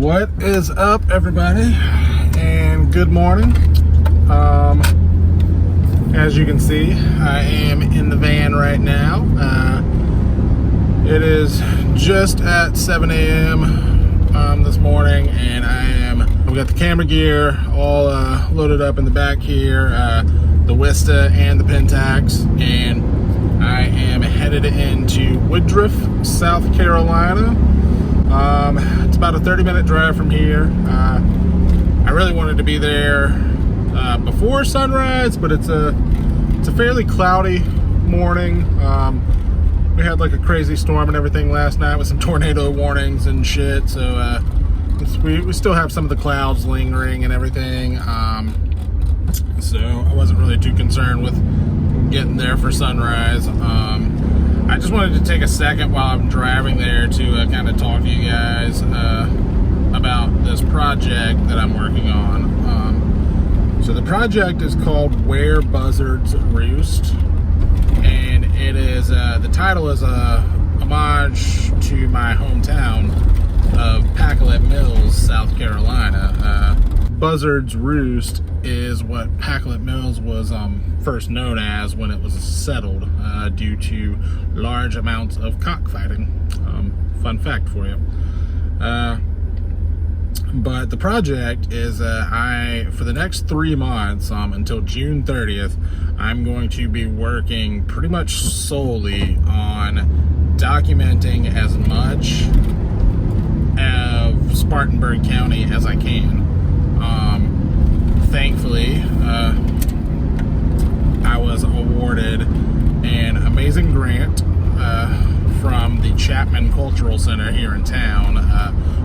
What is up, everybody, and good morning. As you can see, I am in the van right now. It is just at 7 a.m. This morning, and I've got the camera gear all loaded up in the back here, the Wista and the Pentax, and I am headed into Woodruff, South Carolina. It's about a 30-minute drive from here. I really wanted to be there before sunrise, but it's a fairly cloudy morning. We had like a crazy storm and everything last night with some tornado warnings and shit, so we still have some of the clouds lingering and everything, so I wasn't really too concerned with getting there for sunrise. I just wanted to take a second while I'm driving there to kind of talk to you guys about this project that I'm working on. So the project is called Where Buzzards Roost, and it is the title is a homage to my hometown of Pacolet Mills, South Carolina. Buzzards Roost is what Pacolet Mills was first known as when it was settled due to large amounts of cockfighting. Fun fact for you. But the project is for the next 3 months, until June 30th, I'm going to be working pretty much solely on documenting as much of Spartanburg County as I can. Thankfully, I was awarded an amazing grant from the Chapman Cultural Center here in town.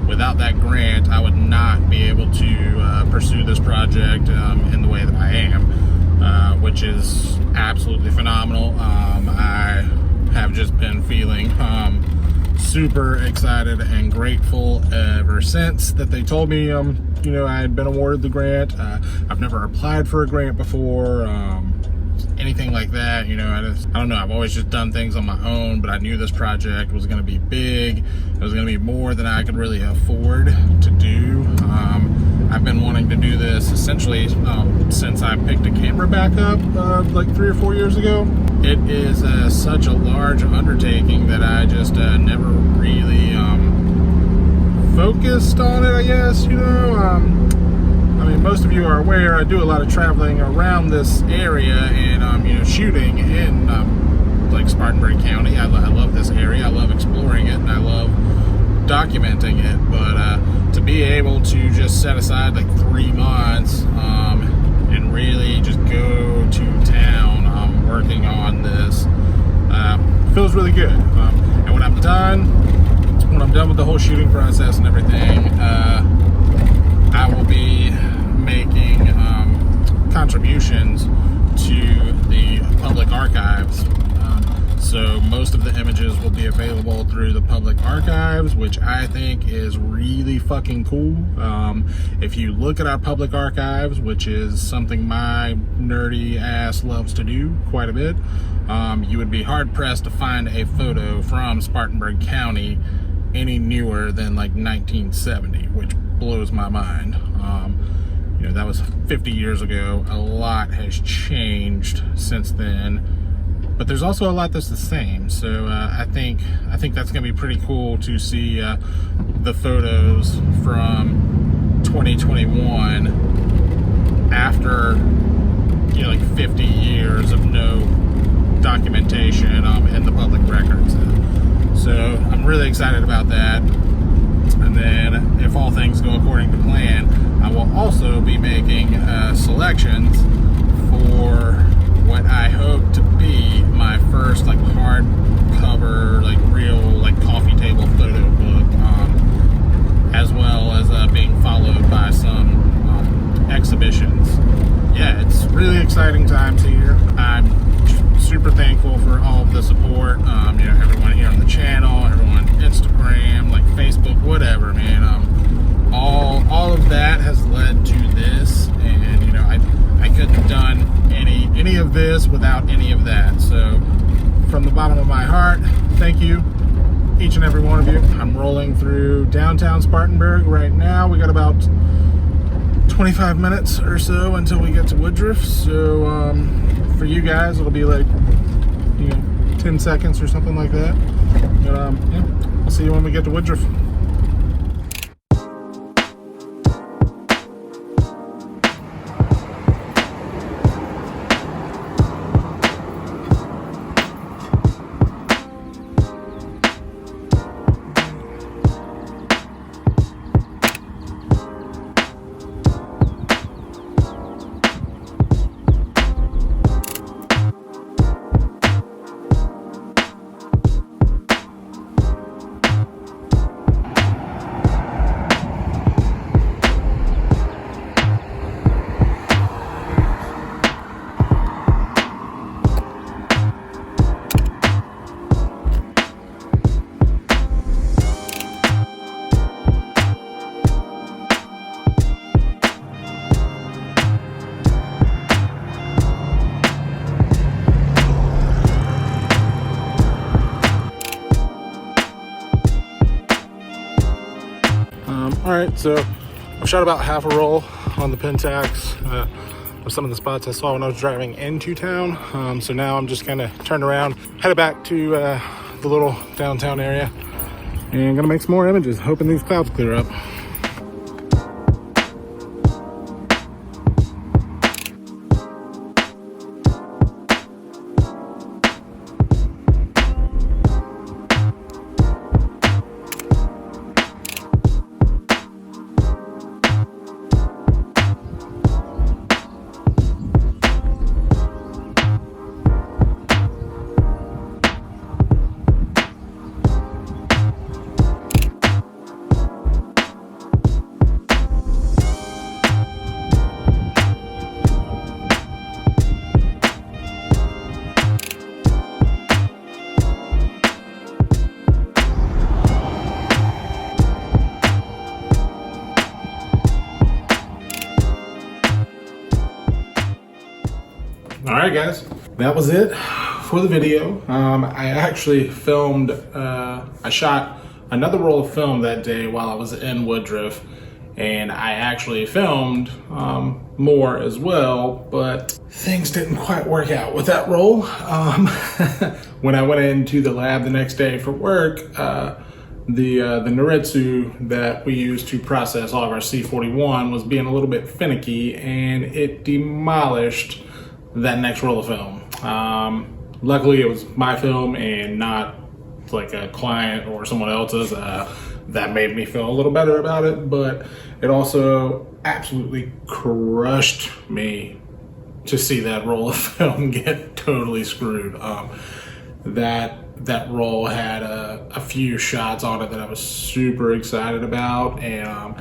Without that grant, I would not be able to pursue this project in the way that I am, which is absolutely phenomenal. I have just been feeling super excited and grateful ever since that they told me I had been awarded the grant. I've never applied for a grant before, anything like that. I don't know, I've always just done things on my own, but I knew this project was going to be big. It was going to be more than I could really afford to do. I've been wanting to do this essentially since I picked a camera back up like 3 or 4 years ago. It is such a large undertaking that I just never really focused on it, I guess. Most of you are aware I do a lot of traveling around this area and shooting in like Spartanburg County. I love this area. I love exploring it, and I love documenting it. But to be able to just set aside like 3 months and really just go to town working on this feels really good. And when I'm done with the whole shooting process and everything, I will be making contributions to the public archives. So most of the images will be available through the public archives, which I think is really fucking cool. If you look at our public archives, which is something my nerdy ass loves to do quite a bit, you would be hard pressed to find a photo from Spartanburg County any newer than like 1970, which blows my mind. That was 50 years ago. A lot has changed since then, but there's also a lot that's the same. So I think that's gonna be pretty cool to see the photos from 2021 after like 50 years of no documentation in the public records. So I'm really excited about that. And then, if all things go according to plan, I will also be making selections for what I hope to be my first like hardcover, like real like coffee table photo book, as well as being followed by some exhibitions. Yeah, it's really exciting times here. I'm super thankful for all of the support. Everyone here on the channel, everyone on Instagram, like Facebook, whatever, man. All of that has led to this, and I couldn't have done any of this without any of that. So, from the bottom of my heart, thank you. each and every one of you. I'm rolling through downtown Spartanburg right now. We got about 25 minutes or so until we get to Woodruff. So for you guys, it'll be like 10 seconds or something like that. But yeah, I'll see you when we get to Woodruff. All right, so I've shot about half a roll on the Pentax of some of the spots I saw when I was driving into town. So now I'm just kind of turned around, headed back to the little downtown area, and gonna make some more images, hoping these clouds clear up. Alright guys, that was it for the video. I actually filmed, I shot another roll of film that day while I was in Woodruff, and I actually filmed more as well, but things didn't quite work out with that roll. When I went into the lab the next day for work, the Noritsu that we use to process all of our C41 was being a little bit finicky, and it demolished that next roll of film. Luckily it was my film and not like a client or someone else's. That made me feel a little better about it, but it also absolutely crushed me to see that roll of film get totally screwed. That roll had a few shots on it that I was super excited about, and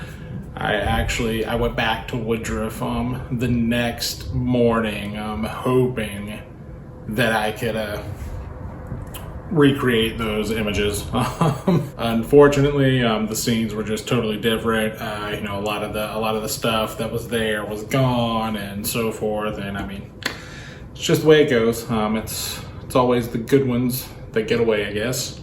I went back to Woodruff the next morning, hoping that I could recreate those images. Unfortunately, the scenes were just totally different. A lot of the stuff that was there was gone and so forth. And I mean, it's just the way it goes. It's always the good ones that get away, I guess.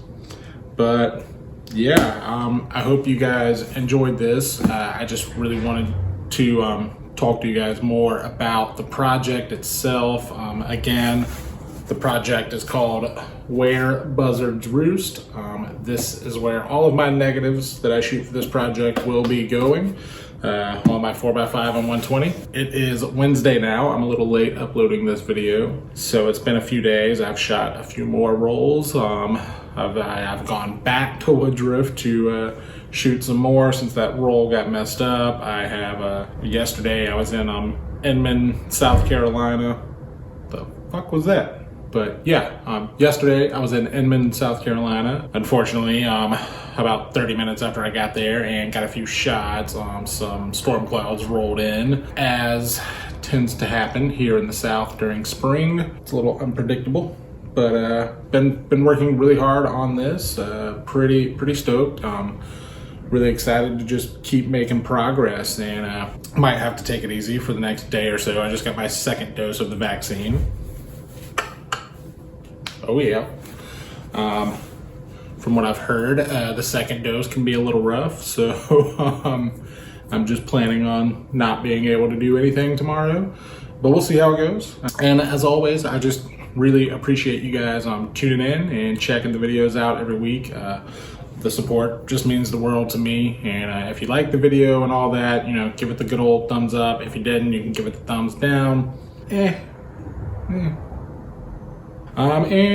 But yeah, I hope you guys enjoyed this. I just really wanted to talk to you guys more about the project itself. Again, the project is called Where Buzzards Roost. This is where all of my negatives that I shoot for this project will be going on my 4x5 on 120. It is Wednesday now. I'm a little late uploading this video, so it's been a few days. I've shot a few more rolls. I've gone back to Woodruff to shoot some more since that roll got messed up. I have yesterday I was in Inman, South Carolina. The fuck was that? But yeah, yesterday I was in Inman, South Carolina. Unfortunately, about 30 minutes after I got there and got a few shots, some storm clouds rolled in, as tends to happen here in the South during spring. It's a little unpredictable, but been working really hard on this. Pretty stoked. Really excited to just keep making progress, and might have to take it easy for the next day or so. I just got my second dose of the vaccine. Oh yeah. from what I've heard, the second dose can be a little rough. So I'm just planning on not being able to do anything tomorrow, but we'll see how it goes. And as always, I just really appreciate you guys tuning in and checking the videos out every week. The support just means the world to me. And if you like the video and all that, you know, give it the good old thumbs up. If you didn't, you can give it the thumbs down. And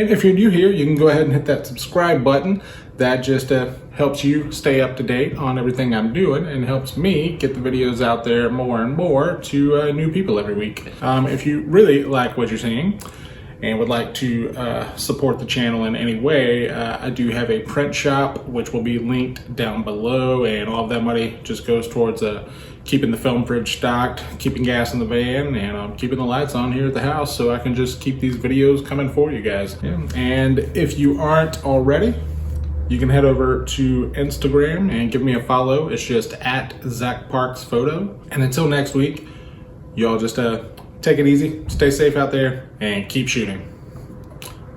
if you're new here, you can go ahead and hit that subscribe button. That just helps you stay up to date on everything I'm doing and helps me get the videos out there more and more to new people every week. If you really like what you're seeing and would like to support the channel in any way, I do have a print shop, which will be linked down below, and all of that money just goes towards keeping the film fridge stocked, keeping gas in the van, and keeping the lights on here at the house so I can just keep these videos coming for you guys. Yeah. And if you aren't already, you can head over to Instagram and give me a follow. It's just @ZachParksPhoto. And until next week, y'all just take it easy, stay safe out there, and keep shooting.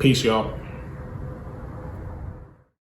Peace, y'all.